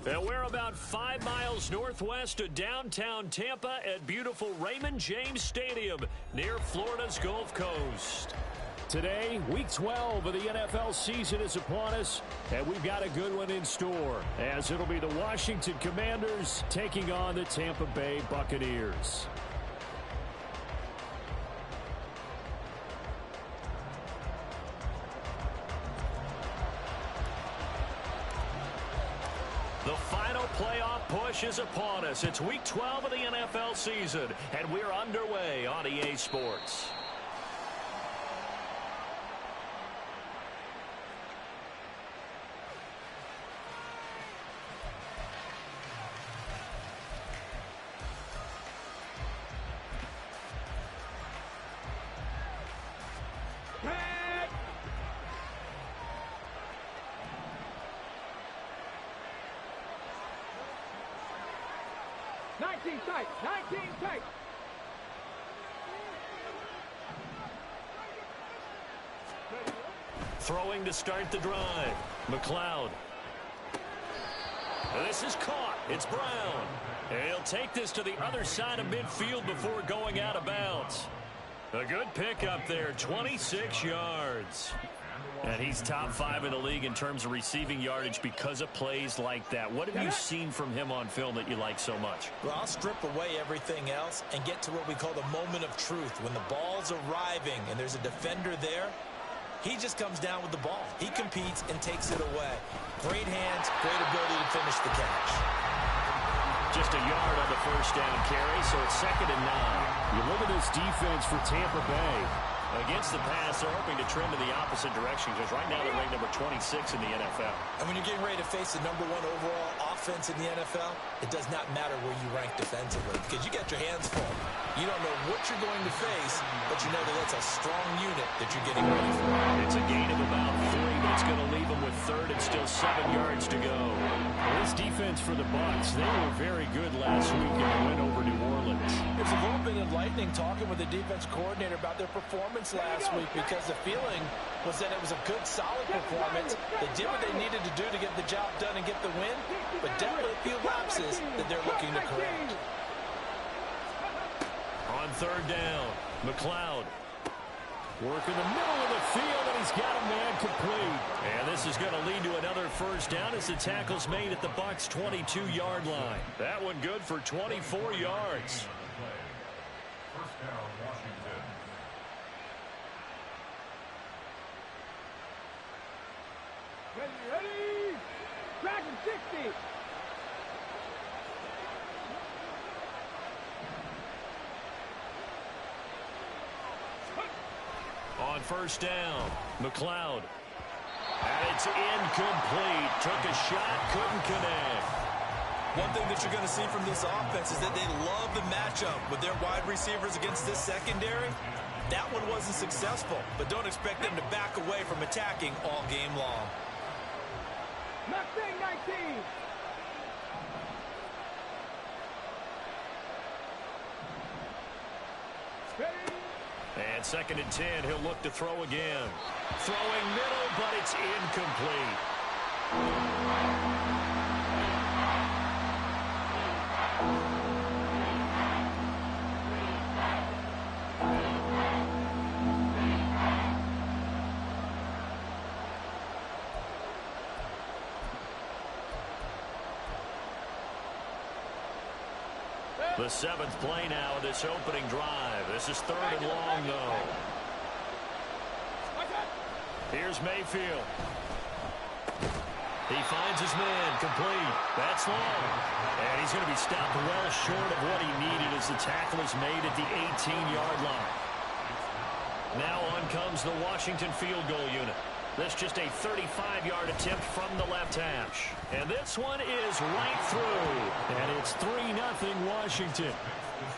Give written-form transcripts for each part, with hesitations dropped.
And we're about 5 miles northwest of downtown Tampa at beautiful Raymond James Stadium near Florida's Gulf Coast. Today, Week 12 of the NFL season is upon us, and we've got a good one in store, as it'll be the Washington Commanders taking on the Tampa Bay Buccaneers. The final playoff push is upon us. It's Week 12 of the NFL season, and we're underway on EA Sports. Tight. Throwing to start the drive. McLeod. This is caught. It's Brown. And he'll take this to the other side of midfield before going out of bounds. A good pickup there, 26 yards. And he's top 5 in the league in terms of receiving yardage because of plays like that. What have you seen from him on film that you like so much? Well, I'll strip away everything else and get to what we call the moment of truth. When the ball's arriving and there's a defender there, he just comes down with the ball. He competes and takes it away. Great hands, great ability to finish the catch. Just a yard on the first down carry, so it's 2nd and 9. You look at this defense for Tampa Bay. Against the pass, they're hoping to trend in the opposite direction because right now they're ranked number 26 in the NFL. And when you're getting ready to face the #1 overall offense in the NFL, it does not matter where you rank defensively because you got your hands full. You don't know what you're going to face, but you know that that's a strong unit that you're getting ready for. It's a gain of about 3, but it's going to leave them with 3rd and still 7 yards to go. Well, this defense for the Bucs, they were very good last week in the win over New Orleans. It's a little bit enlightening talking with the defense coordinator about their performance last week because the feeling was that it was a good, solid performance. They did what they needed to do to get the job done and get the win, but definitely a few lapses that they're looking to correct. On 3rd down, McLeod. Work in the middle of the field, and he's got a man complete. And this is going to lead to another first down as the tackle's made at the Bucs' 22-yard line. That one good for 24 yards. First down, Washington. Ready. Dragon 60. On first down, McLeod. And it's incomplete. Took a shot, couldn't connect. One thing that you're going to see from this offense is that they love the matchup with their wide receivers against this secondary. That one wasn't successful, but don't expect them to back away from attacking all game long. Mustang 19. And 2nd and 10, he'll look to throw again. Throwing middle, but it's incomplete. The 7th play now of this opening drive. This is 3rd and long, though. Here's Mayfield. He finds his man, complete. That's long. And he's going to be stopped well short of what he needed as the tackle is made at the 18-yard line. Now on comes the Washington field goal unit. This just a 35-yard attempt from the left hash. And this one is right through. And it's 3-0 Washington.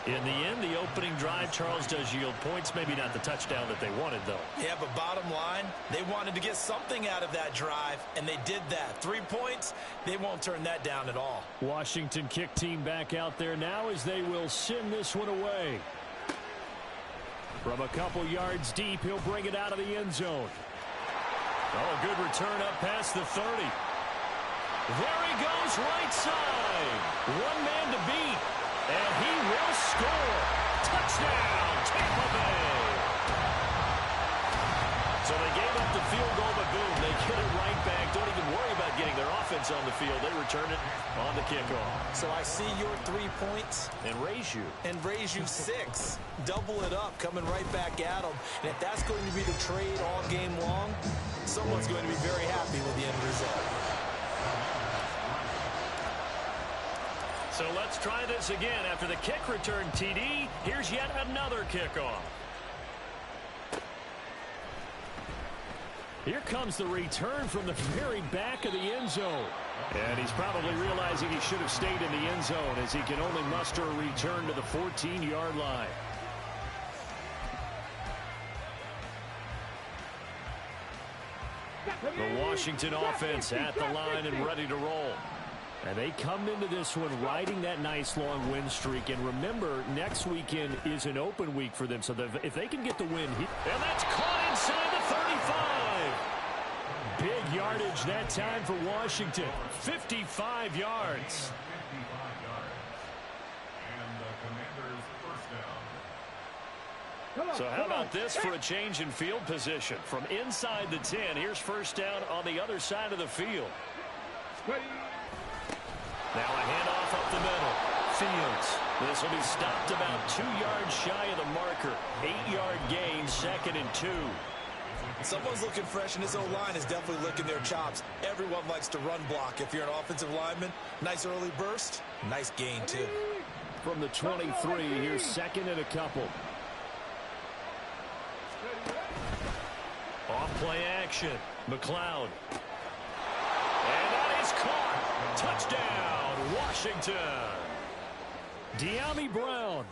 In the end, the opening drive, Charles, does yield points. Maybe not the touchdown that they wanted, though. Yeah, but bottom line, they wanted to get something out of that drive, and they did that. 3 points, they won't turn that down at all. Washington kick team back out there now as they will send this one away. From a couple yards deep, he'll bring it out of the end zone. Oh, good return up past the 30. There he goes, right side. One man to beat, and he will score. Touchdown, Tampa Bay. So they gave up the field goal, but boom, they get it right back. Don't even worry about getting their offense on the field. They return it on the kickoff. So I see your 3 points. And raise you. And raise you 6. Double it up, coming right back at them. And if that's going to be the trade all game long, someone's going to be very happy with the end result. So let's try this again. After the kick return TD, here's yet another kickoff. Here comes the return from the very back of the end zone. And he's probably realizing he should have stayed in the end zone as he can only muster a return to the 14-yard line. The Washington offense at the line and ready to roll. And they come into this one riding that nice long win streak. And remember, next weekend is an open week for them. So if they can get the win, and that's caught inside the 35. Big yardage that time for Washington. 55 yards. And the Commanders first down. So how about this for a change in field position? From inside the 10, here's first down on the other side of the field. Now a handoff up the middle. Fields. This will be stopped about 2 yards shy of the marker. 8-yard gain, 2nd and 2. Someone's looking fresh, and his O-line is definitely licking their chops. Everyone likes to run block. If you're an offensive lineman, nice early burst, nice gain, too. From the 23, here's 2nd and a couple. Off-play action. McLeod. And that is caught. Touchdown, Washington. De'Ami Brown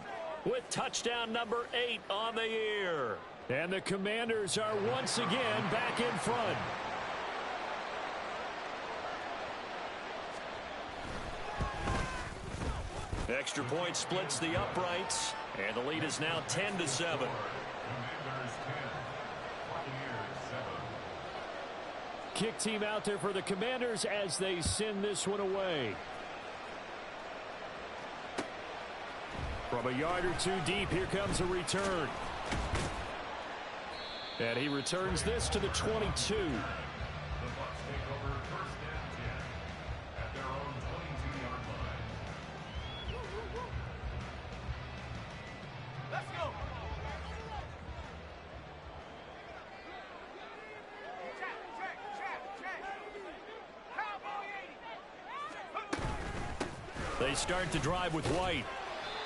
with touchdown number 8 on the year. And the Commanders are once again back in front. Extra point splits the uprights. And the lead is now 10-7. Commanders 10, Buccaneers 7. Kick team out there for the Commanders as they send this one away. From a yard or 2 deep, here comes a return. And he returns this to the 22. The Bucs take over first and 10 at their own 22-yard line. Let's go. Check. They start the drive with White.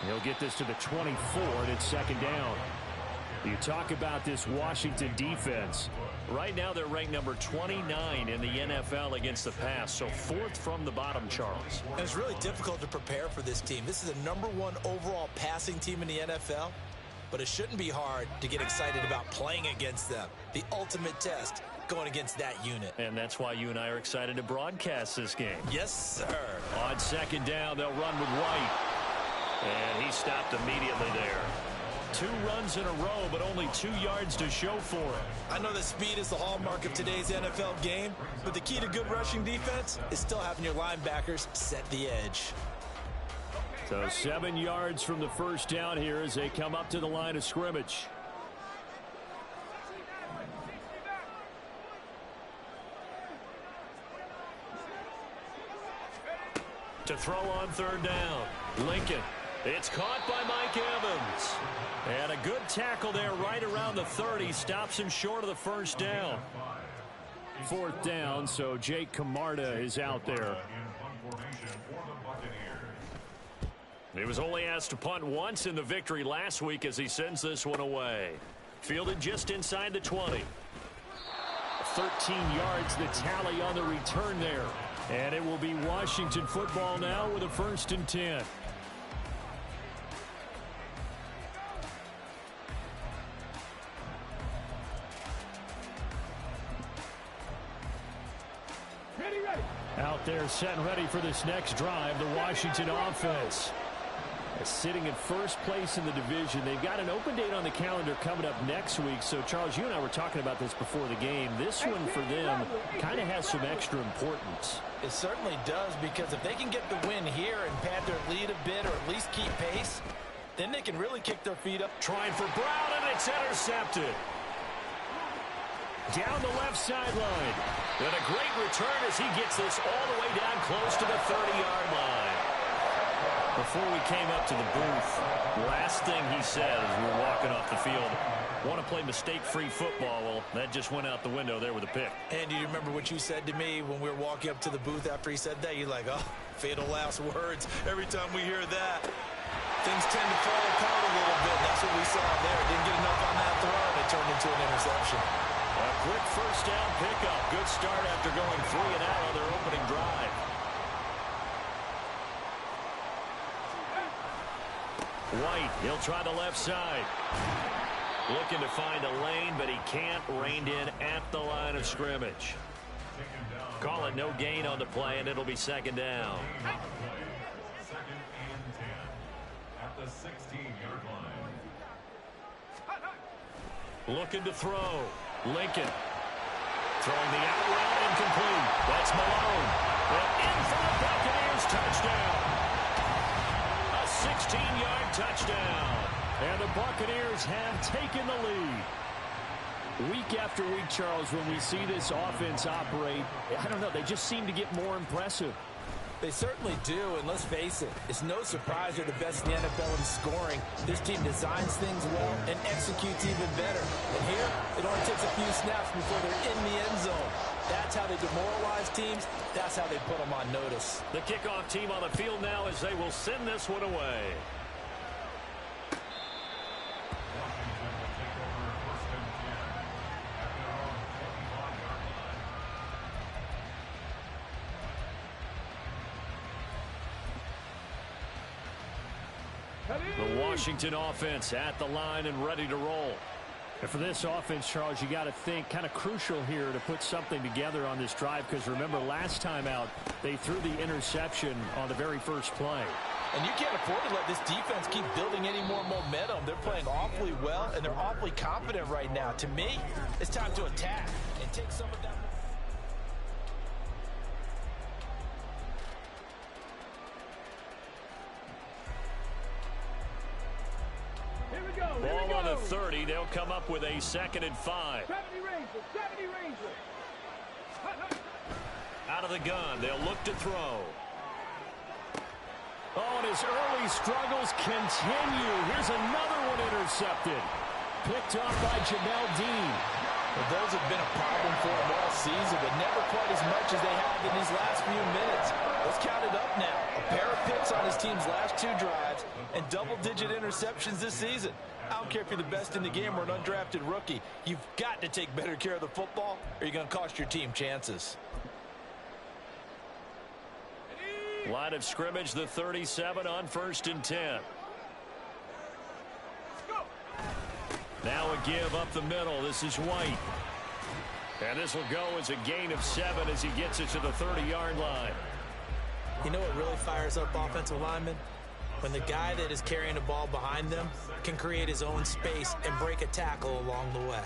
He'll get this to the 24, and it's 2nd down. You talk about this Washington defense. Right now they're ranked number 29 in the NFL against the pass, so 4th from the bottom, Charles. And it's really difficult to prepare for this team. This is the #1 overall passing team in the NFL, but it shouldn't be hard to get excited about playing against them. The ultimate test going against that unit. And that's why you and I are excited to broadcast this game. Yes, sir. On 2nd down, they'll run with White. And he stopped immediately there. 2 runs in a row, but only 2 yards to show for it. I know that speed is the hallmark of today's NFL game, but the key to good rushing defense is still having your linebackers set the edge. So 7 yards from the first down here as they come up to the line of scrimmage. To throw on 3rd down. Lincoln. It's caught by Mike Evans. And a good tackle there right around the 30. Stops him short of the first down. 4th down, so Jake Camarda is out there. In punt formation for the Buccaneers. He was only asked to punt once in the victory last week as he sends this one away. Fielded just inside the 20. 13 yards the tally on the return there. And it will be Washington football now with a 1st and 10. Out there set and ready for this next drive, the Washington offense. Sitting in first place in the division. They've got an open date on the calendar coming up next week. So, Charles, you and I were talking about this before the game. This one for them kind of has some extra importance. It certainly does, because if they can get the win here and pad their lead a bit or at least keep pace, then they can really kick their feet up. Trying for Brown, and it's intercepted. Down the left sideline. And a great return as he gets this all the way down close to the 30-yard line. Before we came up to the booth, the last thing he said as we were walking off the field, want to play mistake-free football. Well, that just went out the window there with a pick. And do you remember what you said to me when we were walking up to the booth after he said that? You're like, oh, fatal last words. Every time we hear that, things tend to fall apart a little bit. That's what we saw there. Didn't get enough on that throw, and it turned into an interception. A quick first down pickup. Good start after going 3 and out on their opening drive. White, he'll try the left side. Looking to find a lane, but he can't. Reined in at the line of scrimmage. Call it no gain on the play, and it'll be second down. Second and 10 at the 16-yard line. Looking to throw. Lincoln. Throwing the out route, incomplete. That's Malone. And in for the Buccaneers, touchdown. A 16-yard touchdown. And the Buccaneers have taken the lead. Week after week, Charles, when we see this offense operate, I don't know, they just seem to get more impressive. They certainly do, and let's face it, it's no surprise they're the best in the NFL in scoring. This team designs things well and executes even better. And here, it only takes a few snaps before they're in the end zone. That's how they demoralize teams. That's how they put them on notice. The kickoff team on the field now as they will send this one away. The Washington offense at the line and ready to roll. And for this offense, Charles, you got to think kind of crucial here to put something together on this drive, because remember last time out they threw the interception on the very first play. And you can't afford to let this defense keep building any more momentum. They're playing awfully well, and they're awfully confident right now. To me, it's time to attack and take some of that. Ball on the 30. They'll come up with a 2nd and 5. 70 Rangers, 70 Rangers. Out of the gun. They'll look to throw. Oh, and his early struggles continue. Here's another one intercepted. Picked off by Jamel Dean. Well, those have been a problem for him all season, but never quite as much as they have in these last few minutes. Let's count it up now. A pair of picks on his team's last 2 drives and double-digit interceptions this season. I don't care if you're the best in the game or an undrafted rookie. You've got to take better care of the football, or you're going to cost your team chances. Line of scrimmage, the 37 on 1st and 10. Now a give up the middle. This is White. And this will go as a gain of 7 as he gets it to the 30-yard line. You know what really fires up offensive linemen? When the guy that is carrying the ball behind them can create his own space and break a tackle along the way.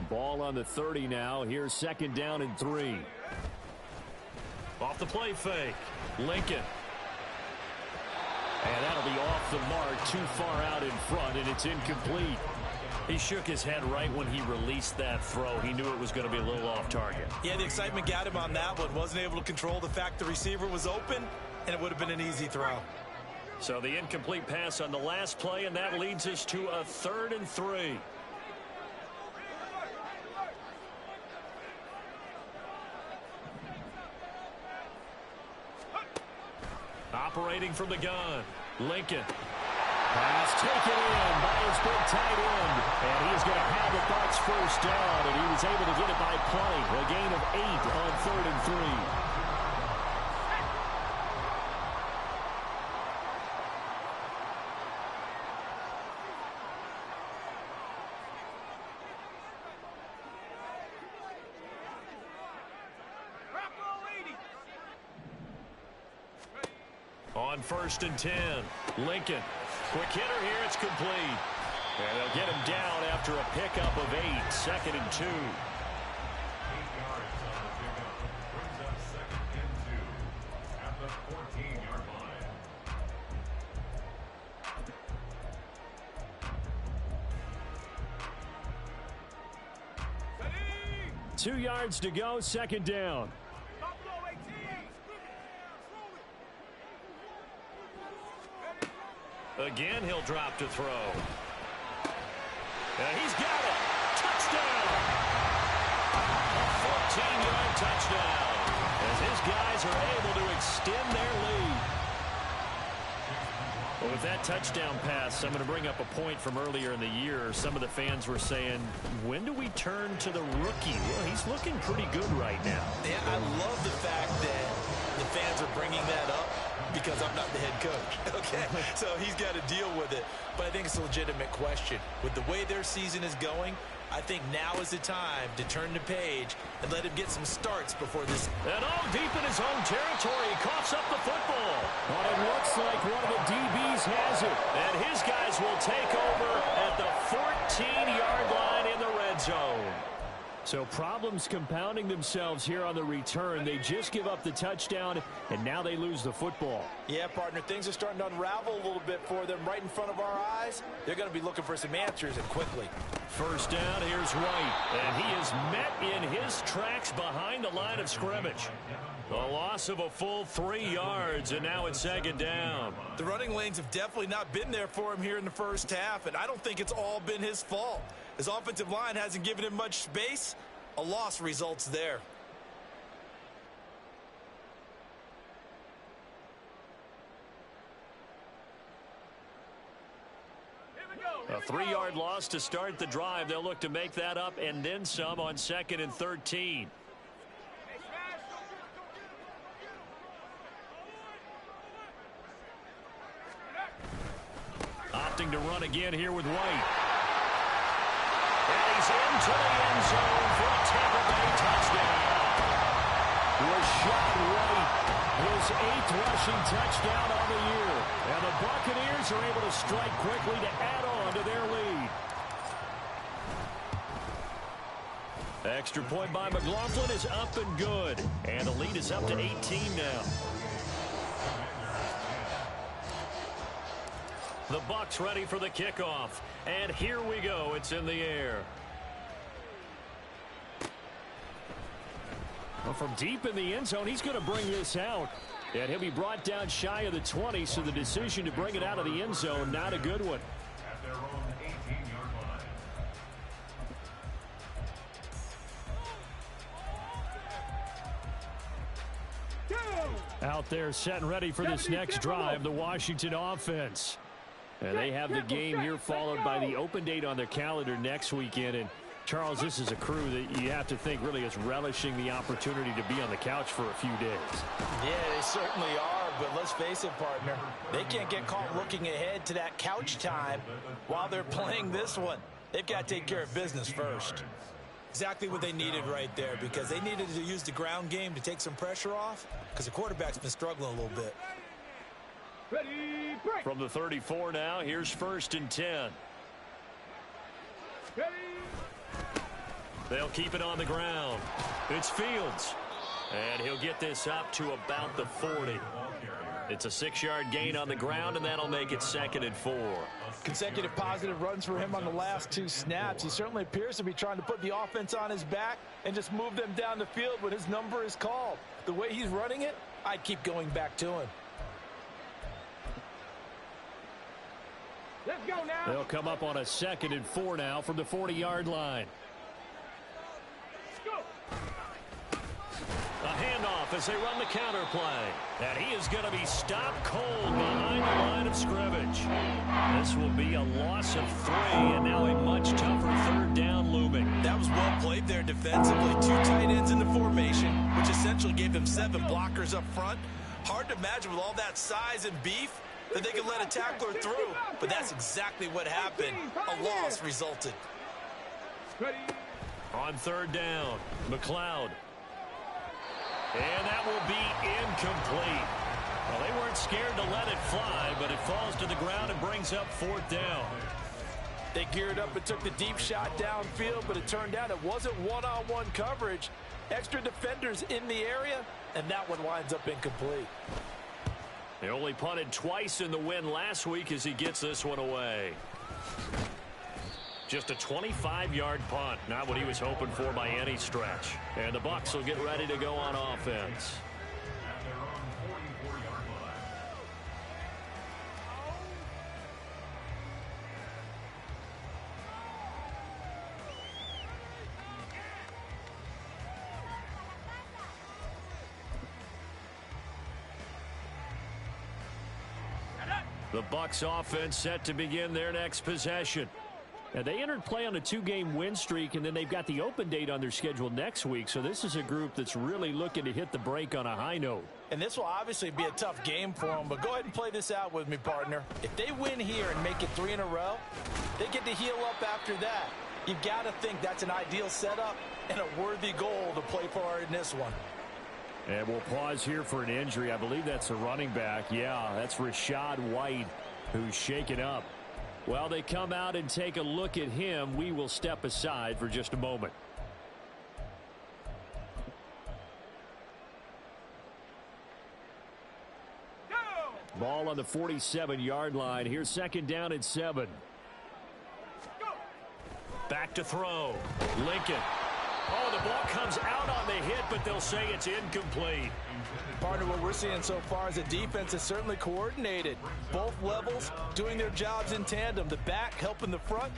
Ball on the 30 now. Here's 2nd down and 3. Off the play fake. Lincoln. And that'll be off the mark, too far out in front, and it's incomplete. He shook his head right when he released that throw. He knew it was going to be a little off target. Yeah, the excitement got him on that one. Wasn't able to control the fact the receiver was open, and it would have been an easy throw. So the incomplete pass on the last play, and that leads us to a 3rd and 3. Operating from the gun, Lincoln. Pass taken in by his big tight end. And he's going to have the Bucs first down, and he was able to get it by play. A gain of 8 on 3rd and 3. On 1st and 10, Lincoln. Quick hitter here, it's complete. And they'll get him down after a pickup of 8, 2nd and 2. 8 yards on the pickup. Brings up 2nd and 2 at the 14-yard line. 2 yards to go, 2nd down. Again, he'll drop to throw. And he's got it. Touchdown. A 14-yard touchdown. As his guys are able to extend their lead. Well, with that touchdown pass, I'm going to bring up a point from earlier in the year. Some of the fans were saying, when do we turn to the rookie? Well, he's looking pretty good right now. Yeah, I love the fact that the fans are bringing that up because I'm not the head coach. Okay, so he's got to deal with it. But I think it's a legitimate question. With the way their season is going, I think now is the time to turn the page and let him get some starts before this. And all deep in his own territory, he coughs up the football. Well, it looks like one of the DBs has it. And his guys will take over at the 14-yard line in the red zone. So problems compounding themselves here on the return. They just give up the touchdown, and now they lose the football. Yeah, partner, things are starting to unravel a little bit for them right in front of our eyes. They're going to be looking for some answers, and quickly. 1st down, here's White. And he is met in his tracks behind the line of scrimmage. A loss of a full 3 yards, and now it's 2nd down. The running lanes have definitely not been there for him here in the first half, and I don't think it's all been his fault. His offensive line hasn't given him much space. A loss results there. A 3-yard loss to start the drive. They'll look to make that up and then some on 2nd and 13. Opting to run again here with White. And he's into the end zone for a Tampa Bay touchdown. Rashad White, his 8th rushing touchdown on the year. And the Buccaneers are able to strike quickly to add on to their lead. Extra point by McLaughlin is up and good. And the lead is up to 18 now. The Bucs ready for the kickoff. And here we go. It's in the air. Well, from deep in the end zone, he's going to bring this out. And he'll be brought down shy of the 20, so the decision to bring it out of the end zone, not a good one. At their own 18-yard line. Out there set and ready for this next drive, the Washington offense. And they have the game here followed by the open date on their calendar next weekend. And Charles, this is a crew that you have to think really is relishing the opportunity to be on the couch for a few days. Yeah, they certainly are, but let's face it, partner. They can't get caught looking ahead to that couch time while they're playing this one. They've got to take care of business first. Exactly what they needed right there, because they needed to use the ground game to take some pressure off, because the quarterback's been struggling a little bit. Ready, break. From the 34 now, here's 1st and 10. Ready. They'll keep it on the ground. It's Fields. And he'll get this up to about the 40. It's a 6-yard gain on the ground, and that'll make it 2nd and 4. Consecutive positive runs for him on the last 2 snaps. He certainly appears to be trying to put the offense on his back and just move them down the field when his number is called. The way he's running it, I'd keep going back to him. Let's go now. They'll come up on a 2nd and 4 now from the 40-yard line. Go. A handoff as they run the counter play. And he is going to be stopped cold behind the line of scrimmage. This will be a loss of 3, and now a much tougher 3rd down looming. That was well played there defensively. 2 tight ends in the formation, which essentially gave them 7 blockers up front. Hard to imagine with all that size and beef that they could let a tackler through. But that's exactly what happened. A loss resulted. Ready. On 3rd down, McLeod. And that will be incomplete. Well, they weren't scared to let it fly, but it falls to the ground and brings up 4th down. They geared up and took the deep shot downfield, but it turned out it wasn't one-on-one coverage. Extra defenders in the area, and that one winds up incomplete. They only punted twice in the win last week as he gets this one away. Just a 25-yard punt, not what he was hoping for by any stretch. And the Bucs will get ready to go on offense. At their own 44-yard line. The Bucs offense set to begin their next possession. And they entered play on a 2-game win streak, and then they've got the open date on their schedule next week. So this is a group that's really looking to hit the break on a high note. And this will obviously be a tough game for them, but go ahead and play this out with me, partner. If they win here and make it 3 in a row, they get to heal up after that. You've got to think that's an ideal setup and a worthy goal to play for in this one. And we'll pause here for an injury. I believe that's a running back. Yeah, that's Rashad White, who's shaken up. Well, they come out and take a look at him. We will step aside for just a moment. Ball on the 47-yard line. Here's 2nd down and 7. Back to throw. Lincoln. Oh, the ball comes out on the hit, but they'll say it's incomplete. Partner, what we're seeing so far is the defense is certainly coordinated. Both levels doing their jobs in tandem. The back helping the front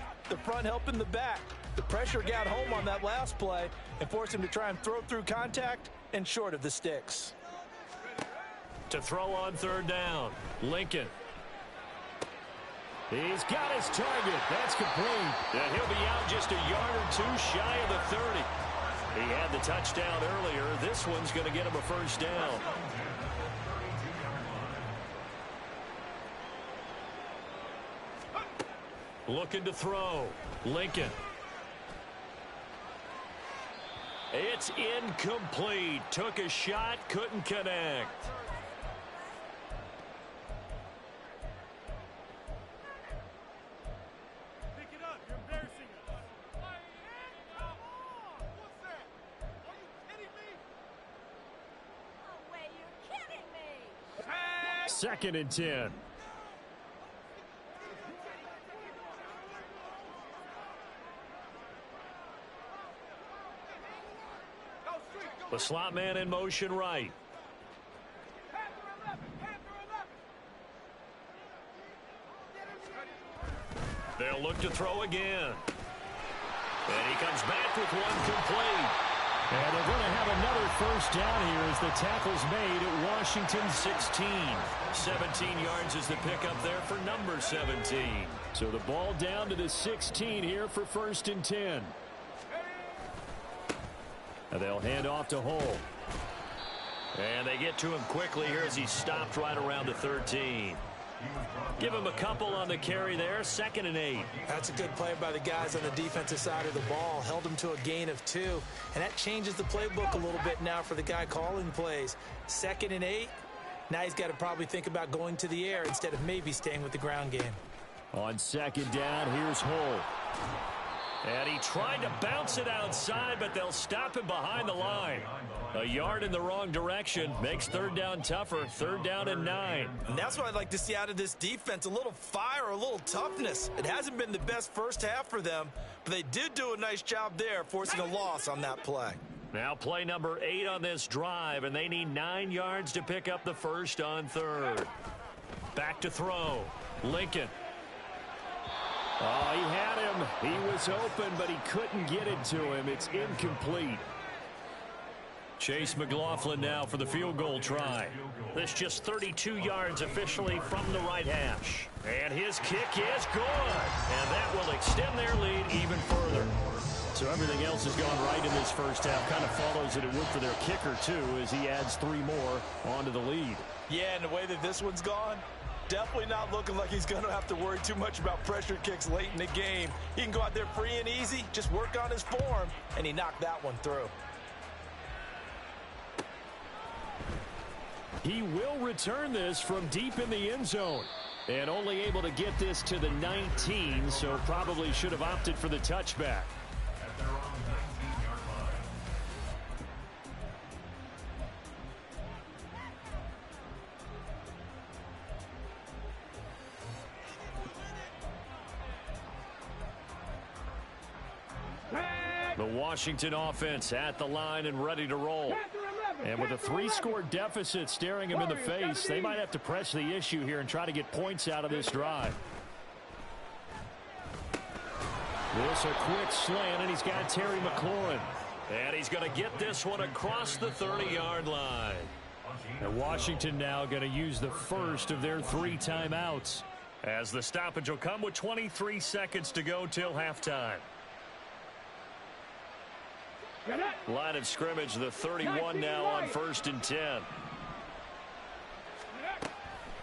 helping the back. The pressure got home on that last play and forced him to try and throw through contact and short of the sticks. To throw on 3rd down. Lincoln. He's got his target. That's complete. And he'll be out just a yard or 2 shy of the 30. He had the touchdown earlier. This one's going to get him a 1st down. Looking to throw. Lincoln. It's incomplete. Took a shot, couldn't connect. Second and 10. The slot man in motion right. They'll look to throw again. And he comes back with one complete. And they're going to have another 1st down here as the tackle's made at Washington 16. 17 yards is the pickup there for number 17. So the ball down to the 16 here for 1st and 10. And they'll hand off to Hull. And they get to him quickly here as he stopped right around the 13. Give him a couple on the carry there. 2nd and 8. That's a good play by the guys on the defensive side of the ball. Held him to a gain of 2. And that changes the playbook a little bit now for the guy calling plays. 2nd and 8. Now he's got to probably think about going to the air instead of maybe staying with the ground game. On 2nd down, here's Hull. And he tried to bounce it outside, but they'll stop him behind the line. A yard in the wrong direction makes 3rd down tougher. 3rd down and 9. And that's what I'd like to see out of this defense. A little fire, a little toughness. It hasn't been the best first half for them, but they did do a nice job there, forcing a loss on that play. Now play number 8 on this drive, and they need 9 yards to pick up the 1st on 3rd. Back to throw. Lincoln. Oh, he had him. He was open, but he couldn't get it to him. It's incomplete. Chase McLaughlin now for the field goal try. This just 32 yards officially from the right hash. And his kick is good. And that will extend their lead even further. So everything else has gone right in this first half. Kind of follows that it would for their kicker, too, as he adds 3 more onto the lead. Yeah, and the way that this one's gone, definitely not looking like he's going to have to worry too much about pressure kicks late in the game. He can go out there free and easy, just work on his form, and he knocked that one through. He will return this from deep in the end zone. And only able to get this to the 19, so probably should have opted for the touchback. At their own 19-yard line. The Washington offense at the line and ready to roll. And with a 3-score deficit staring him in the face, they might have to press the issue here and try to get points out of this drive. This a quick slant, and he's got Terry McLaurin. And he's going to get this one across the 30-yard line. And Washington now going to use the first of their 3 timeouts, as the stoppage will come with 23 seconds to go till halftime. Line of scrimmage, the 31 now on 1st and 10.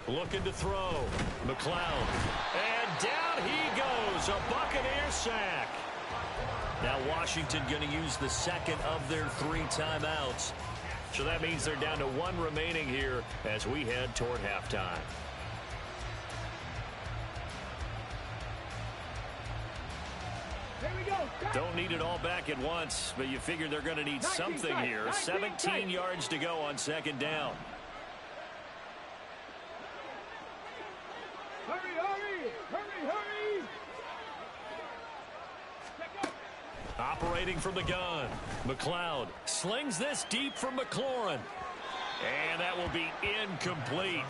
Looking to throw. McLeod. And down he goes. A Buccaneer sack. Now Washington going to use the second of their 3 timeouts. So that means they're down to 1 remaining here as we head toward halftime. Don't need it all back at once, but you figure they're going to need something here. 17 yards to go on 2nd down. Hurry, hurry, hurry, hurry. Operating from the gun. McLeod slings this deep from McLaurin. And that will be incomplete.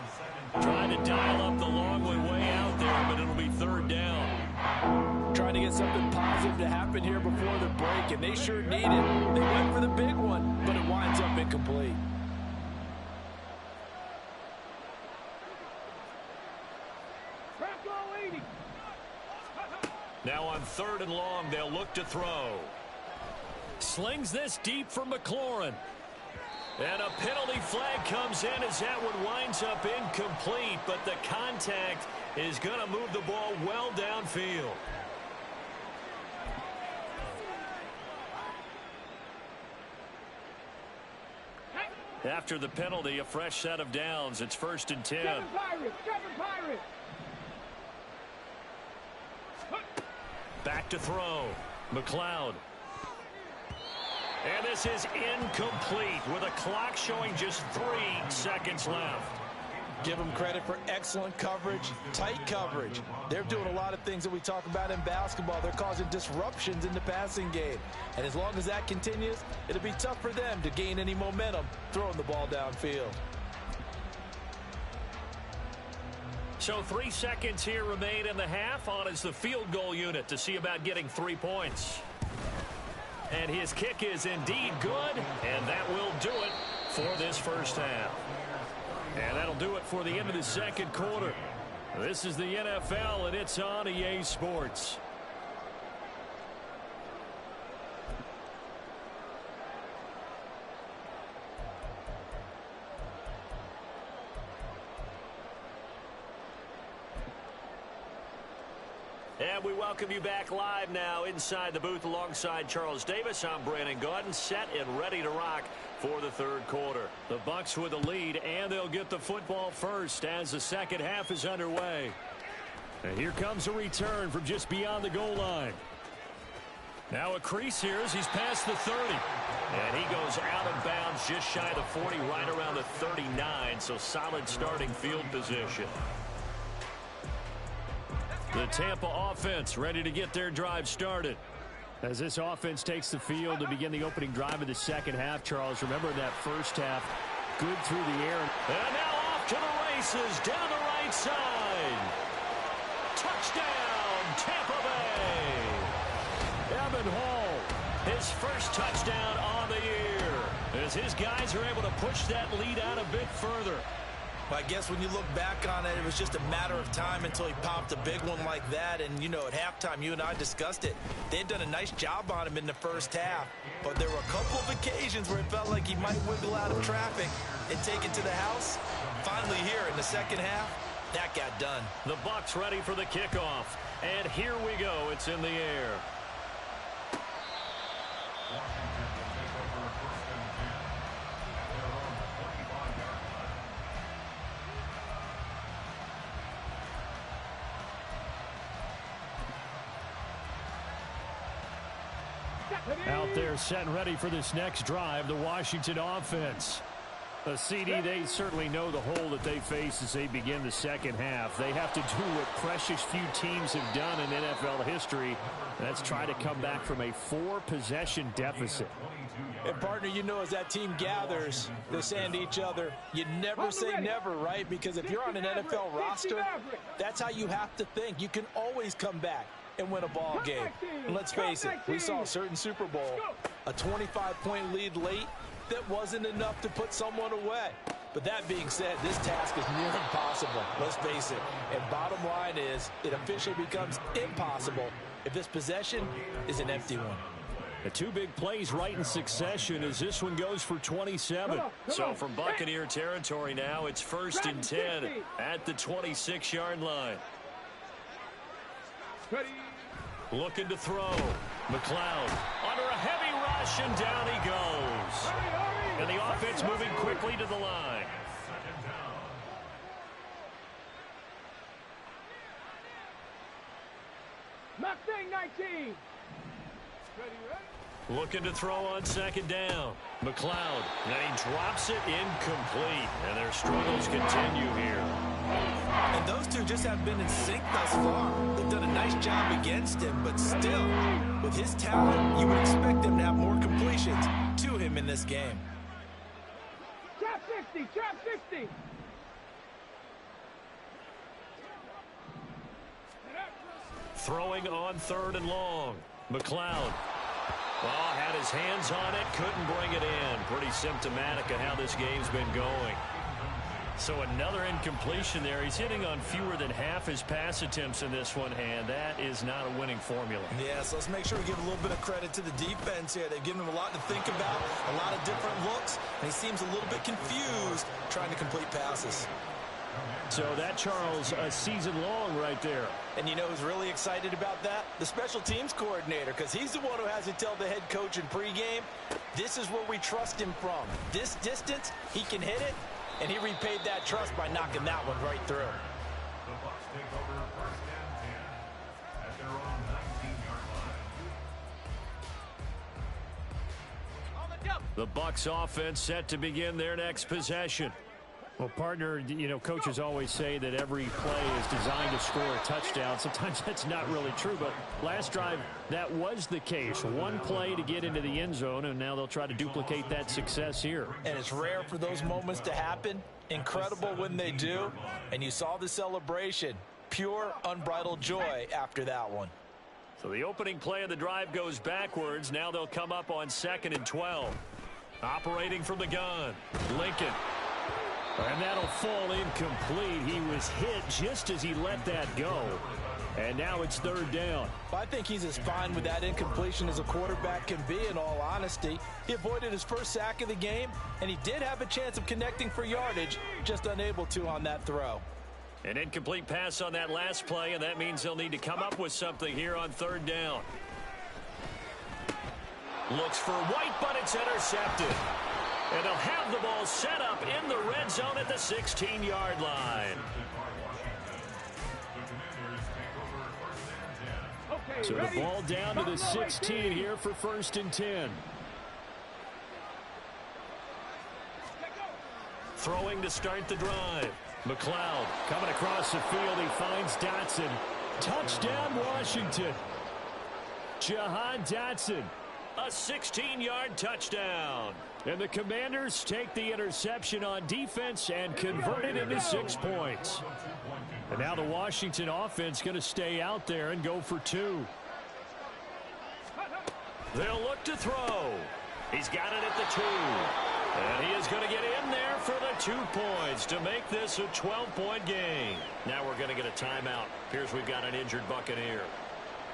Trying to dial up the long way out there, but it'll be 3rd down. Trying to get something positive to happen here before the break, and they sure need it. They went for the big one, but it winds up incomplete. Now on 3rd and long, they'll look to throw. Slings this deep for McLaurin. And a penalty flag comes in as that one winds up incomplete, but the contact is going to move the ball well downfield. After the penalty, a fresh set of downs. It's 1st and 10. Back to throw. McLeod. And this is incomplete with a clock showing just 3 seconds left. Give them credit for excellent coverage, tight coverage. They're doing a lot of things that we talk about in basketball. They're causing disruptions in the passing game. And as long as that continues, it'll be tough for them to gain any momentum throwing the ball downfield. So 3 seconds here remain in the half. On is the field goal unit to see about getting 3 points. And his kick is indeed good, and that will do it for this first half. And that'll do it for the end of the 2nd quarter. This is the NFL, and it's on EA Sports. And we welcome you back live now inside the booth alongside Charles Davis. I'm Brandon Gaudin, set and ready to rock for the 3rd quarter. The Bucs with a lead, and they'll get the football first as the 2nd half is underway. And here comes a return from just beyond the goal line. Now a crease here as he's past the 30. And he goes out of bounds just shy of the 40, right around the 39. So solid starting field position. The Tampa offense ready to get their drive started. As this offense takes the field to begin the opening drive of the 2nd half, Charles, remember that first half, good through the air. And now off to the races, down the right side. Touchdown, Tampa Bay. Evan Hall, his first touchdown on the year, as his guys are able to push that lead out a bit further. I guess when you look back on it, it was just a matter of time until he popped a big one like that. And, you know, at halftime, you and I discussed it. They had done a nice job on him in the first half. But there were a couple of occasions where it felt like he might wiggle out of traffic and take it to the house. Finally here in the 2nd half, that got done. The Bucs ready for the kickoff. And here we go. It's in the air. Washington will take over 1st and 10 at their own 25-yard line. Out there set and ready for this next drive, the Washington offense. A CD, they certainly know the hole that they face as they begin the second half. They have to do what precious few teams have done in NFL history. That's try to come back from a 4-possession deficit. And, partner, you know as that team gathers, they're saying to each other, you never say never, right? Because if you're on an NFL roster, that's how you have to think. You can always come back and win a ball game. And let's face it, we saw a certain Super Bowl, a 25-point lead late, that wasn't enough to put someone away. But that being said, this task is near impossible. Let's face it. And bottom line is, it officially becomes impossible if this possession is an empty one. The 2 big plays right in succession as this one goes for 27. So from Buccaneer territory now, it's 1st and 10 at the 26-yard line. Looking to throw. McLeod under a heavy rush, and down he goes. And the offense moving quickly to the line. Mustang 19. Looking to throw on 2nd down. McLeod, and he drops it incomplete. And their struggles continue here. And those two just haven't been in sync thus far. They've done a nice job against him, but still, with his talent, you would expect him to have more completions to him in this game. Trap 60, trap 60. Throwing on 3rd and long. McLeod. Oh, had his hands on it, couldn't bring it in. Pretty symptomatic of how this game's been going. So another incompletion there. He's hitting on fewer than half his pass attempts in this one, and that is not a winning formula. Yeah, so let's make sure we give a little bit of credit to the defense here. They've given him a lot to think about, a lot of different looks, and he seems a little bit confused trying to complete passes. So that, Charles, a season long right there. And you know who's really excited about that? The special teams coordinator, because he's the one who has to tell the head coach in pregame, this is where we trust him from. This distance, he can hit it, and he repaid that trust by knocking that one right through. The Bucs take over 1st and 10 at their own 19-yard line. The Bucs offense set to begin their next possession. Well, partner, you know, coaches always say that every play is designed to score a touchdown. Sometimes that's not really true, but last drive, that was the case. One play to get into the end zone, and now they'll try to duplicate that success here. And it's rare for those moments to happen. Incredible when they do. And you saw the celebration. Pure, unbridled joy after that one. So the opening play of the drive goes backwards. Now they'll come up on 2nd and 12. Operating from the gun, Lincoln. And that'll fall incomplete. He was hit just as he let that go. And now it's 3rd down. I think he's as fine with that incompletion as a quarterback can be, in all honesty. He avoided his first sack of the game, and he did have a chance of connecting for yardage, just unable to on that throw. An incomplete pass on that last play, and that means they'll need to come up with something here on 3rd down. Looks for White, but it's intercepted. And they'll have the ball set up in the red zone at the 16-yard line. So the ball down to the 16 here for 1st and 10. Throwing to start the drive. McLeod Coming across the field, he finds Dotson. Touchdown, Washington. Jahan Dotson. a 16-yard touchdown. And the Commanders take the interception on defense and convert it into 6 points. And now the Washington offense going to stay out there and go for 2. They'll look to throw. He's got it at the 2. And he is going to get in there for the 2 points to make this a 12-point game. Now we're going to get a timeout. Here's we've got an injured Buccaneer.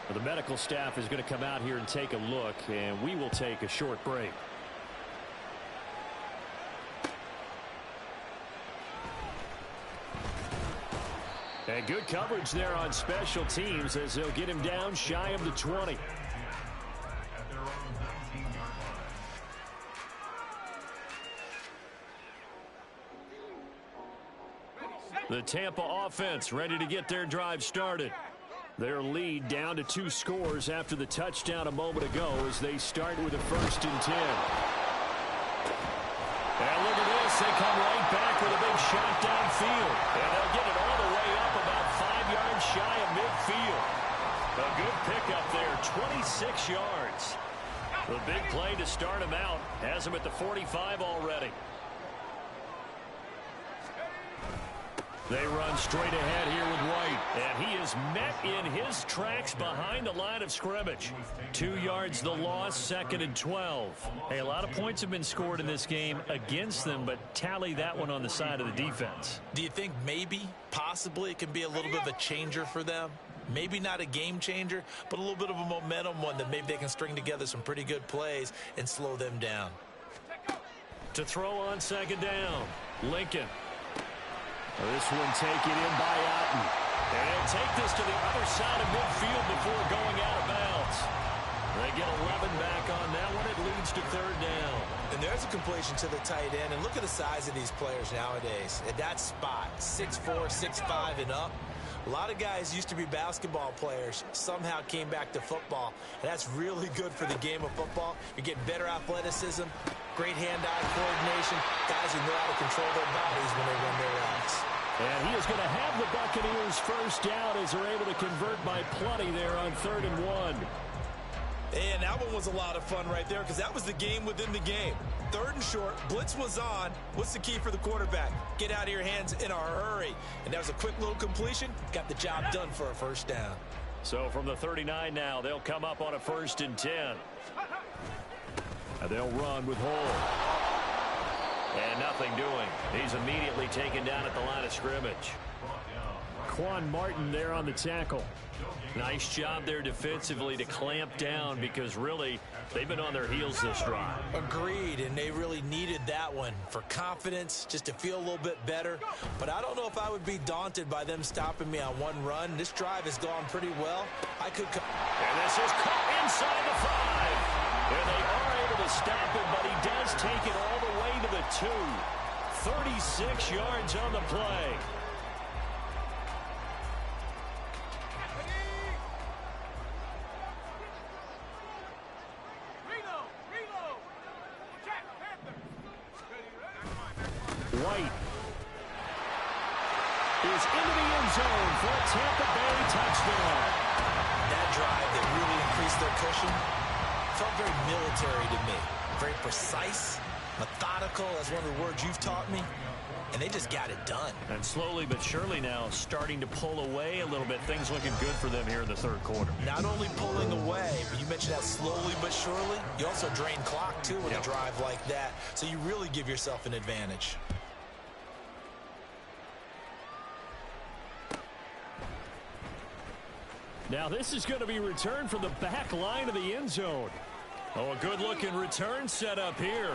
Well, the medical staff is going to come out here and take a look, and we will take a short break. And good coverage there on special teams as they'll get him down shy of the 20. The Tampa offense ready to get their drive started. Their lead down to 2 scores after the touchdown a moment ago as they start with a 1st and 10. And look at this. They come right back with a big shot downfield. And they'll get it all the way up about 5 yards shy of midfield. A good pickup there, 26 yards. The big play to start him out has him at the 45 already. They run straight ahead here with White, and he is met in his tracks behind the line of scrimmage. 2 yards the loss, 2nd and 12. Hey, a lot of points have been scored in this game against them, but tally that one on the side of the defense. Do you think maybe, possibly, it can be a little bit of a changer for them? Maybe not a game changer, but a little bit of a momentum one that maybe they can string together some pretty good plays and slow them down. To throw on 2nd down, Lincoln. This one taken in by Otten. And take this to the other side of midfield before going out of bounds. They get 11 back on that one. It leads to 3rd down. And there's a completion to the tight end. And look at the size of these players nowadays. At that spot, 6'4", 6'5", and up. A lot of guys used to be basketball players, somehow came back to football. And that's really good for the game of football. You're getting better athleticism, great hand-eye coordination, guys who know how to control their bodies when they run their routes. And he is going to have the Buccaneers 1st down as they're able to convert by plenty there on 3rd and 1. And that one was a lot of fun right there because that was the game within the game. 3rd and short, blitz was on. What's the key for the quarterback? Get out of your hands in a hurry. And that was a quick little completion. Got the job done for a 1st down. So from the 39 now, they'll come up on a 1st and 10. And they'll run with Hall. And nothing doing. He's immediately taken down at the line of scrimmage. Quan Martin there on the tackle. Nice job there defensively to clamp down because really they've been on their heels this drive. Agreed, and they really needed that one for confidence, just to feel a little bit better. But I don't know if I would be daunted by them stopping me on one run. This drive has gone pretty well. I could come. And this is caught inside the 5. And they are able to stop him, but he does take it all the way to the 2. 36 yards on the play. White is into the end zone for a Tampa Bay touchdown. That drive that really increased their cushion felt very military to me. Very precise, methodical, that's one of the words you've taught me. And they just got it done. And slowly but surely now starting to pull away a little bit. Things looking good for them here in the 3rd quarter. Not only pulling away, but you mentioned that slowly but surely. You also drain clock, too, with a drive like that. So you really give yourself an advantage. Now this is going to be returned from the back line of the end zone. Oh, a good-looking return set up here.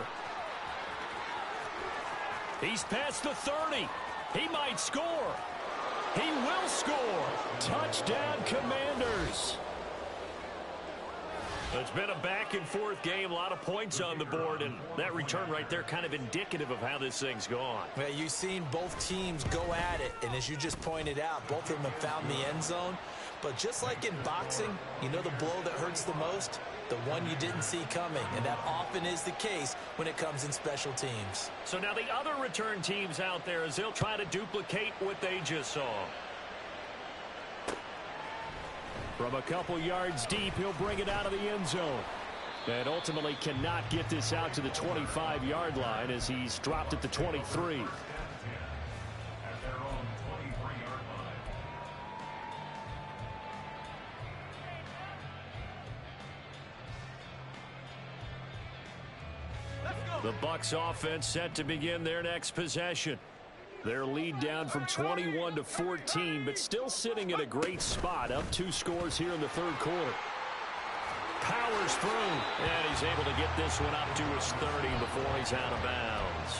He's past the 30. He might score. He will score. Touchdown, Commanders. It's been a back-and-forth game, a lot of points on the board, and that return right there kind of indicative of how this thing's gone. Well, you've seen both teams go at it, and as you just pointed out, both of them have found the end zone. But just like in boxing, you know the blow that hurts the most? The one you didn't see coming, and that often is the case when it comes in special teams. So now the other return teams out there as they'll try to duplicate what they just saw. From a couple yards deep, he'll bring it out of the end zone. And ultimately cannot get this out to the 25-yard line as he's dropped at the 23. The Bucs offense set to begin their next possession. Their lead down from 21 to 14, but still sitting at a great spot, up 2 scores here in the 3rd quarter. Powers through, and he's able to get this one up to his 30 before he's out of bounds.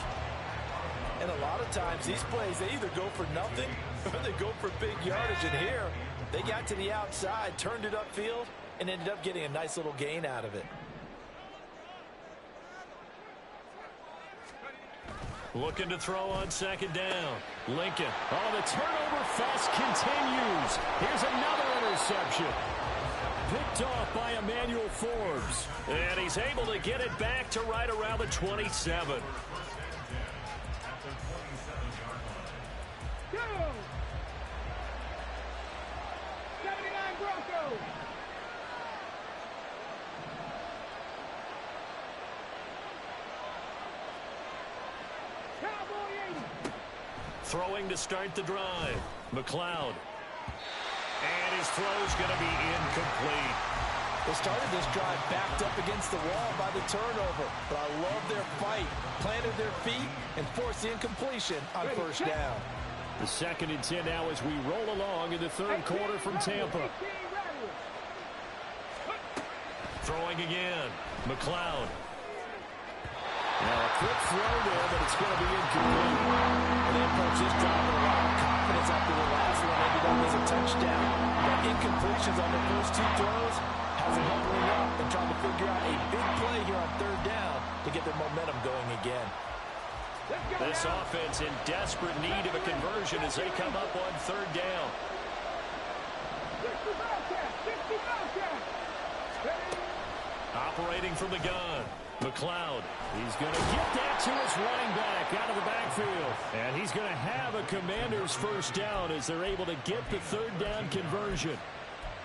And a lot of times these plays, they either go for nothing or they go for big yardage. And here, they got to the outside, turned it upfield, and ended up getting a nice little gain out of it. Looking to throw on second down. Lincoln. Oh, the turnover fest continues. Here's another interception. Picked off by Emmanuel Forbes. And he's able to get it back to right around the 27. Go! 79 Broncos. Cowboy 80. Throwing to start the drive. McLeod. And his throw's going to be incomplete. They started this drive backed up against the wall by the turnover, but I love their fight. Planted their feet and forced the incompletion on first down. The 2nd and 10 now as we roll along in the third quarter from Tampa. Throwing again. McLeod. Now a quick throw there, but it's going to be incomplete. And they approach this drive with a lot of confidence after the last one ended up as a touchdown. But incompletions on the first 2 throws has them huddling up and trying to figure out a big play here on third down to get their momentum going again. This offense in desperate need of a conversion as they come up on third down. 60 Bobcats. 60 Bobcats. Operating from the gun. McLeod. He's going to get that to his running back out of the backfield. And he's going to have a Commanders first down as they're able to get the third down conversion.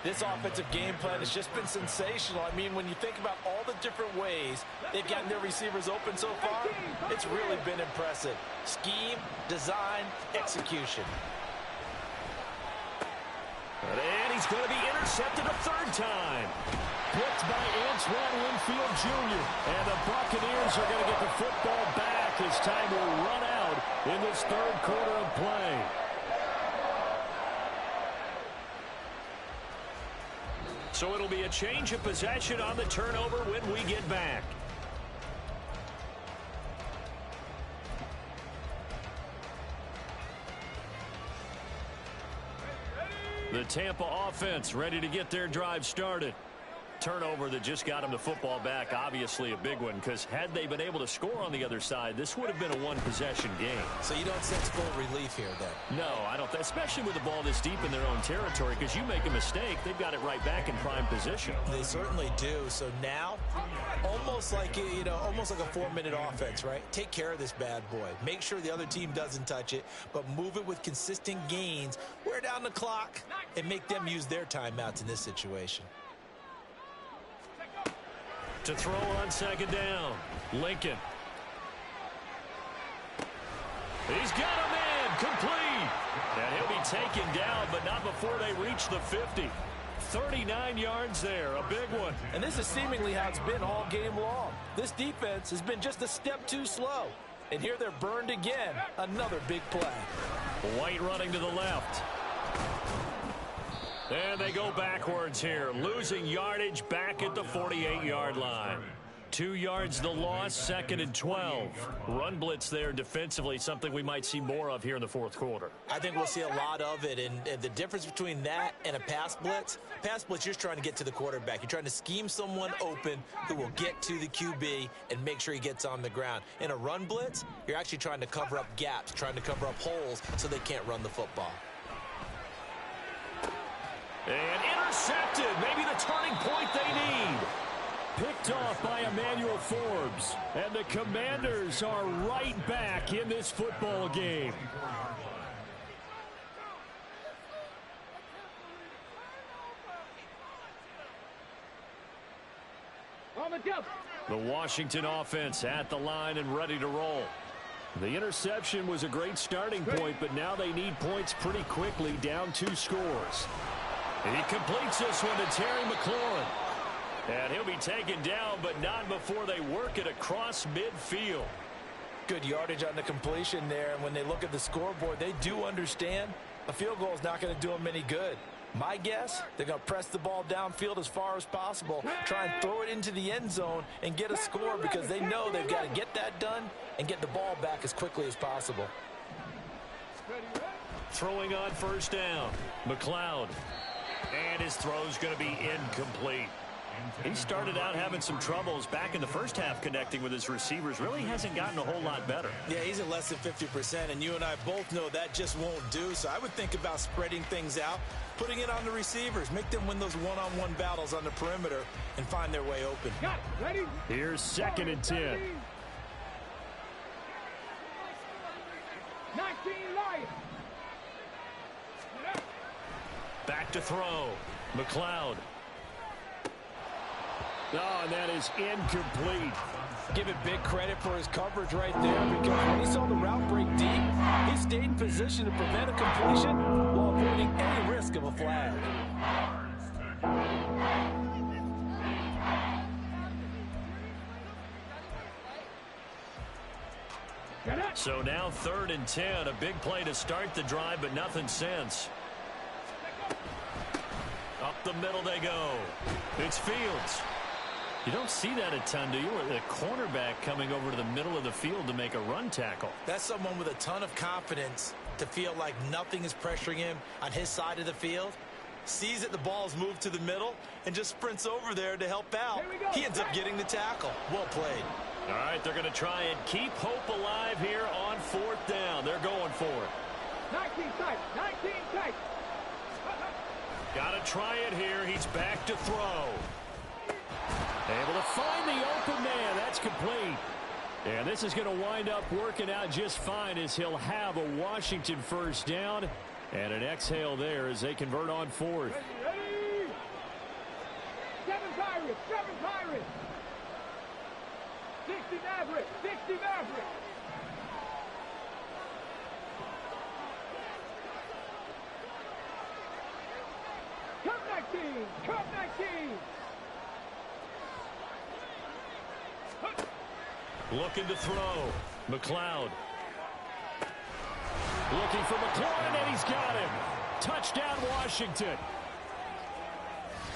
This offensive game plan has just been sensational. I mean, when you think about all the different ways they've gotten their receivers open so far, it's really been impressive. Scheme, design, execution. And he's going to be intercepted a third time. Picked by Antoine Winfield Jr. And the Buccaneers are going to get the football back as time will run out in this third quarter of play. So it'll be a change of possession on the turnover when we get back. The Tampa offense ready to get their drive started. Turnover that just got them the football back, obviously a big one, because had they been able to score on the other side, this would have been a one-possession game. So you don't sense full relief here, then? No, I don't, especially with the ball this deep in their own territory, because you make a mistake, they've got it right back in prime position. They certainly do. So now, almost like, almost like a 4-minute offense, right? Take care of this bad boy. Make sure the other team doesn't touch it, but move it with consistent gains, wear down the clock, and make them use their timeouts in this situation. To throw on second down, Lincoln. He's got a man, complete. And he'll be taken down, but not before they reach the 50. 39 yards there, a big one. And this is seemingly how it's been all game long. This defense has been just a step too slow. And here they're burned again. Another big play. White running to the left. And they go backwards here, losing yardage back at the 48-yard line. 2 yards the loss, 2nd and 12. Run blitz there defensively, something we might see more of here in the fourth quarter. I think we'll see a lot of it, and the difference between that and a pass blitz, you're just trying to get to the quarterback. You're trying to scheme someone open who will get to the QB and make sure he gets on the ground. In a run blitz, you're actually trying to cover up gaps, trying to cover up holes so they can't run the football. And intercepted, maybe the turning point they need. Picked off by Emmanuel Forbes. And the Commanders are right back in this football game. On the jump. The Washington offense at the line and ready to roll. The interception was a great starting point, but now they need points pretty quickly, down 2 scores. He completes this one to Terry McLaurin. And he'll be taken down, but not before they work it across midfield. Good yardage on the completion there, and when they look at the scoreboard, they do understand a field goal is not going to do them any good. My guess, they're going to press the ball downfield as far as possible, try and throw it into the end zone and get a score because they know they've got to get that done and get the ball back as quickly as possible. Throwing on first down, McLeod. And his throw's going to be incomplete. He started out having some troubles back in the first half connecting with his receivers. Really hasn't gotten a whole lot better. Yeah, he's at less than 50%, and you and I both know that just won't do. So I would think about spreading things out, putting it on the receivers, make them win those one-on-one battles on the perimeter and find their way open. Got it. Ready? Here's 2nd and 10. 19 Lions. Back to throw. McLeod. Oh, and that is incomplete. Give it big credit for his coverage right there, because when he saw the route break deep, he stayed in position to prevent a completion while avoiding any risk of a flag. So now 3rd and 10. A big play to start the drive, but nothing since. Up the middle they go. It's Fields. You don't see that a ton, do you? The cornerback coming over to the middle of the field to make a run tackle. That's someone with a ton of confidence to feel like nothing is pressuring him on his side of the field. Sees that the ball's moved to the middle and just sprints over there to help out. He ends up getting the tackle. Well played. All right, they're going to try and keep hope alive here on 4th down. They're going for it. 19 tight. 19 tight. Got to try it here. He's back to throw. Able to find the open man. That's complete. And this is going to wind up working out just fine, as he'll have a Washington 1st down. And an exhale there as they convert on 4th. Ready? 7 Pirates. 7 Pirates. 60 Mavericks. 60 Mavericks. Cup 19. Cup 19. Looking to throw. McLeod. Looking for McLaurin, and he's got him. Touchdown, Washington.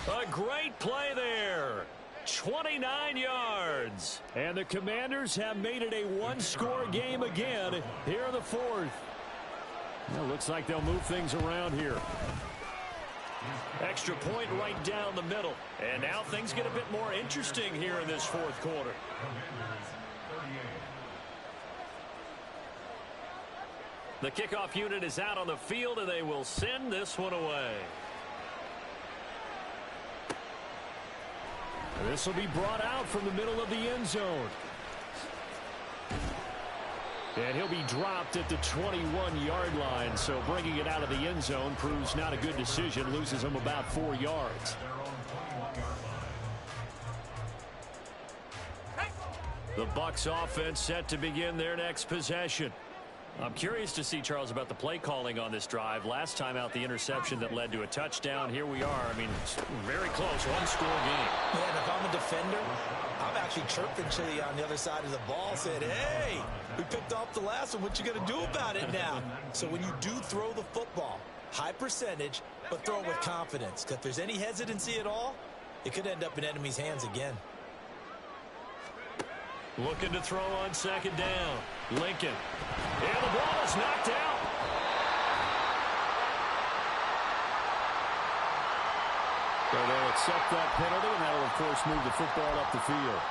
A great play there. 29 yards. And the Commanders have made it a one-score game again here in the 4th. Well, looks like they'll move things around here. Extra point right down the middle. And now things get a bit more interesting here in this 4th quarter. The kickoff unit is out on the field, and they will send this one away. This will be brought out from the middle of the end zone. And he'll be dropped at the 21-yard line, so bringing it out of the end zone proves not a good decision. Loses him about 4 yards. The Bucs offense set to begin their next possession. I'm curious to see, Charles, about the play calling on this drive. Last time out, the interception that led to a touchdown. Here we are. I mean, very close, one-score game. Yeah, and if I'm a defender, I'm actually chirping to you on the other side of the ball, saying, hey, we picked off the last one. What you going to do about it now? So when you do throw the football, high percentage, but throw it with confidence. Because if there's any hesitancy at all, it could end up in enemy's hands again. Looking to throw on 2nd down. Lincoln. And the ball is knocked out. So they'll accept that penalty, and that will, of course, move the football up the field.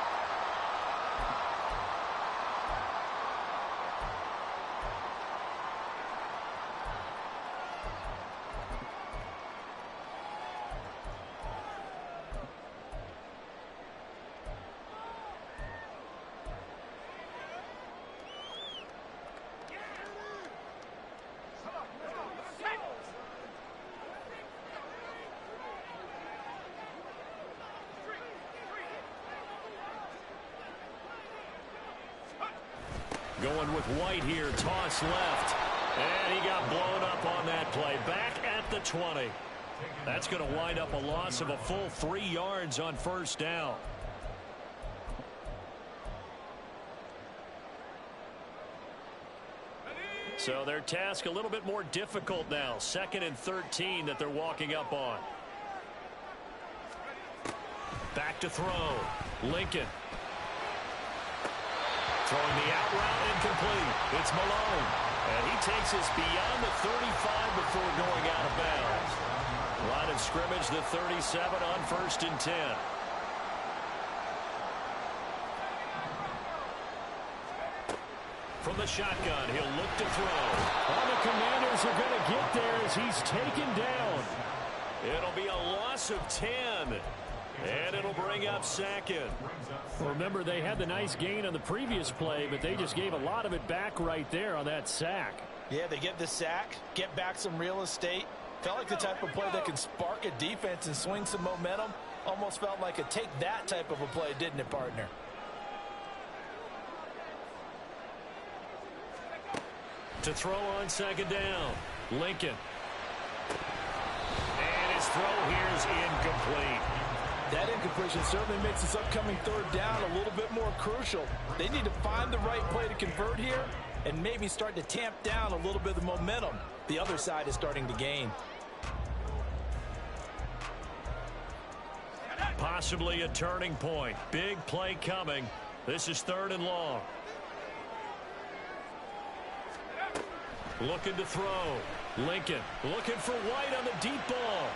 Going with White here, toss left. And he got blown up on that play. Back at the 20. That's going to wind up a loss of a full 3 yards on 1st down. So their task a little bit more difficult now. 2nd and 13 that they're walking up on. Back to throw. Lincoln. Throwing the out route, incomplete. It's Malone. And he takes us beyond the 35 before going out of bounds. Line of scrimmage, the 37 on 1st and 10. From the shotgun, he'll look to throw. Well, the Commanders are going to get there as he's taken down. It'll be a loss of 10. And it'll bring up second. Well, remember, they had the nice gain on the previous play, but they just gave a lot of it back right there on that sack. Yeah, they get the sack, get back some real estate. Felt like the type of play that can spark a defense and swing some momentum. Almost felt like a take that type of a play, didn't it, partner? To throw on second down, Lincoln. And his throw here is incomplete. That incompletion certainly makes this upcoming third down a little bit more crucial. They need to find the right play to convert here and maybe start to tamp down a little bit of the momentum the other side is starting to gain. Possibly a turning point. Big play coming. This is 3rd and long. Looking to throw. Lincoln looking for White on the deep ball.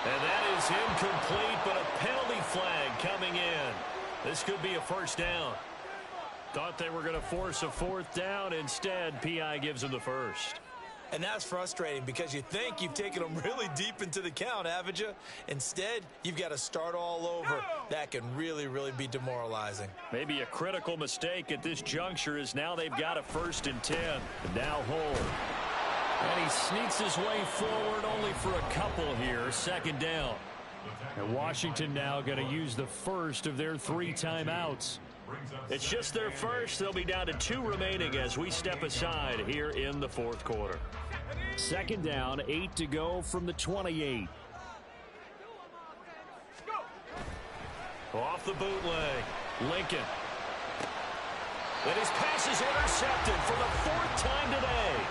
And that is incomplete, but a penalty flag coming in. This could be a first down. Thought they were going to force a 4th down. Instead, P.I. gives them the first. And that's frustrating because you think you've taken them really deep into the count, haven't you? Instead, you've got to start all over. That can really, really be demoralizing. Maybe a critical mistake at this juncture is now they've got a 1st and 10. Now hold. And he sneaks his way forward only for a couple here. 2nd down. And Washington now going to use the first of their 3 timeouts. It's just their first. They'll be down to 2 remaining as we step aside here in the 4th quarter. 2nd down, 8 to go from the 28. Off the bootleg, Lincoln. And his pass is intercepted for the 4th time today.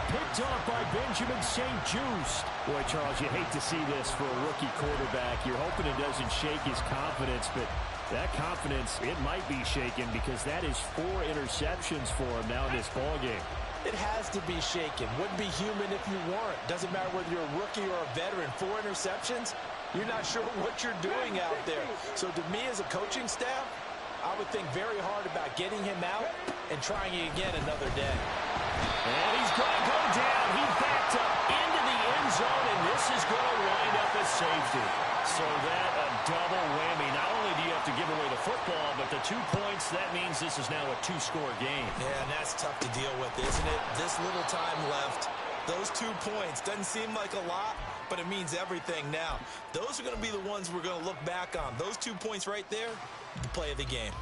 Picked off by Benjamin St. Juste. Boy, Charles, you hate to see this for a rookie quarterback. You're hoping it doesn't shake his confidence, but that confidence, it might be shaken because that is 4 interceptions for him now in this ballgame. It has to be shaken. Wouldn't be human if you weren't. Doesn't matter whether you're a rookie or a veteran. 4 interceptions, you're not sure what you're doing out there. So to me as a coaching staff, I would think very hard about getting him out and trying it again another day. And he's going to go down. He backed up into the end zone, and this is going to wind up as safety. So that a double whammy. Not only do you have to give away the football, but the 2 points, that means this is now a 2-score game. Yeah, and that's tough to deal with, isn't it? This little time left. Those 2 points doesn't seem like a lot, but it means everything now. Those are going to be the ones we're going to look back on. Those 2 points right there, the play of the game.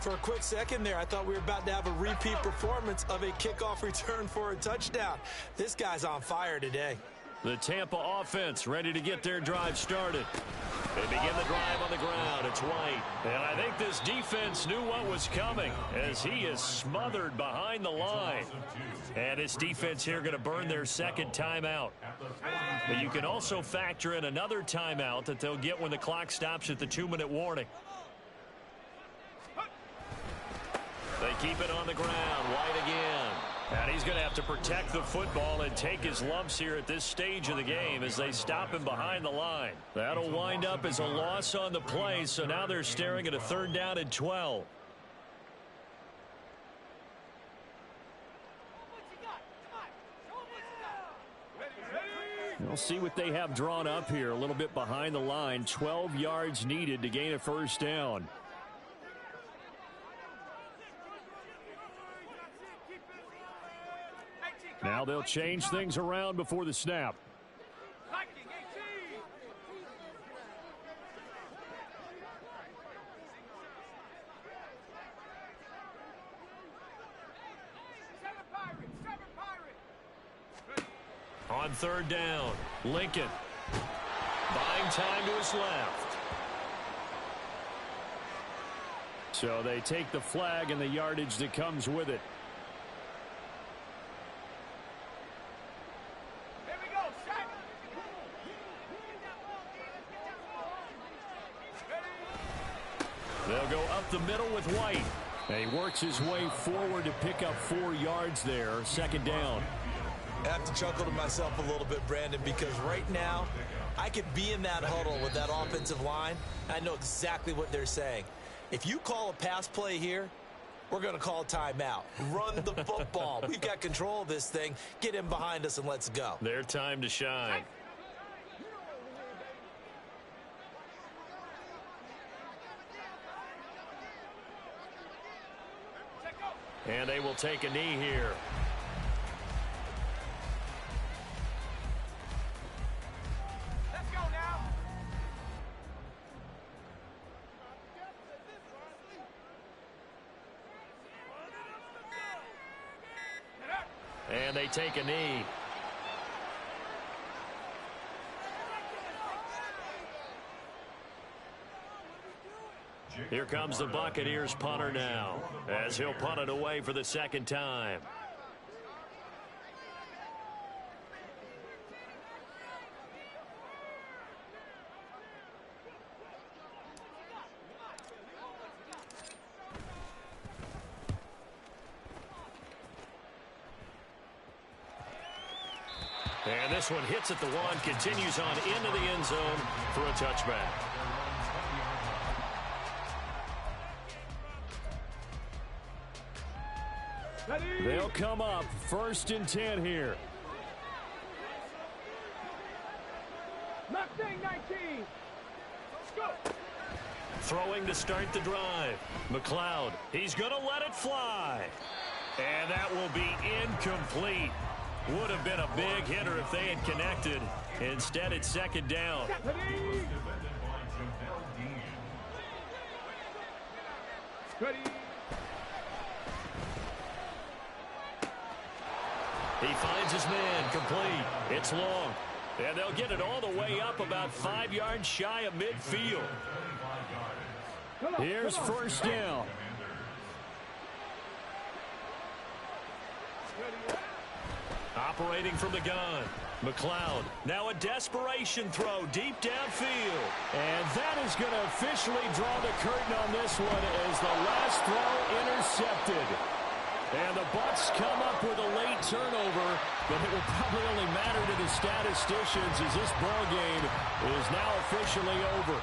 For a quick second there, I thought we were about to have a repeat performance of a kickoff return for a touchdown. This guy's on fire today. The Tampa offense ready to get their drive started. They begin the drive on the ground. It's White. And I think this defense knew what was coming as he is smothered behind the line. And this defense here going to burn their 2nd timeout. But you can also factor in another timeout that they'll get when the clock stops at the 2-minute warning. They keep it on the ground. White again. And he's going to have to protect the football and take his lumps here at this stage of the game as they stop him behind the line. That'll wind up as a loss on the play, so now they're staring at a 3rd down and 12. We'll see what they have drawn up here. A little bit behind the line. 12 yards needed to gain a 1st down. Now they'll change things around before the snap. On 3rd down, Lincoln buying time to his left. So they take the flag and the yardage that comes with it. They'll go up the middle with White. And he works his way forward to pick up 4 yards there. 2nd down. I have to chuckle to myself a little bit, Brandon, because right now I could be in that huddle with that offensive line. I know exactly what they're saying. If you call a pass play here, we're going to call timeout. Run the football. We've got control of this thing. Get him behind us and let's go. Their time to shine. And they will take a knee here. Let's go now. And they take a knee. Here comes the Buccaneers punter now, as he'll punt it away for the second time. And this one hits at the one, continues on into the end zone for a touchback. They'll come up 1st and 10 here. Mustang 19. Let's go. Throwing to start the drive. McLeod, he's going to let it fly. And that will be incomplete. Would have been a big hitter if they had connected. Instead, it's second down. Ready. He finds his man, complete. It's long. And they'll get it all the way up about 5 yards shy of midfield. Here's 1st down. Operating from the gun. McLeod, now a desperation throw deep downfield. And that is going to officially draw the curtain on this one as the last throw intercepted. And the Bucs come up with a late turnover, but it will probably only matter to the statisticians as this ball game is now officially over.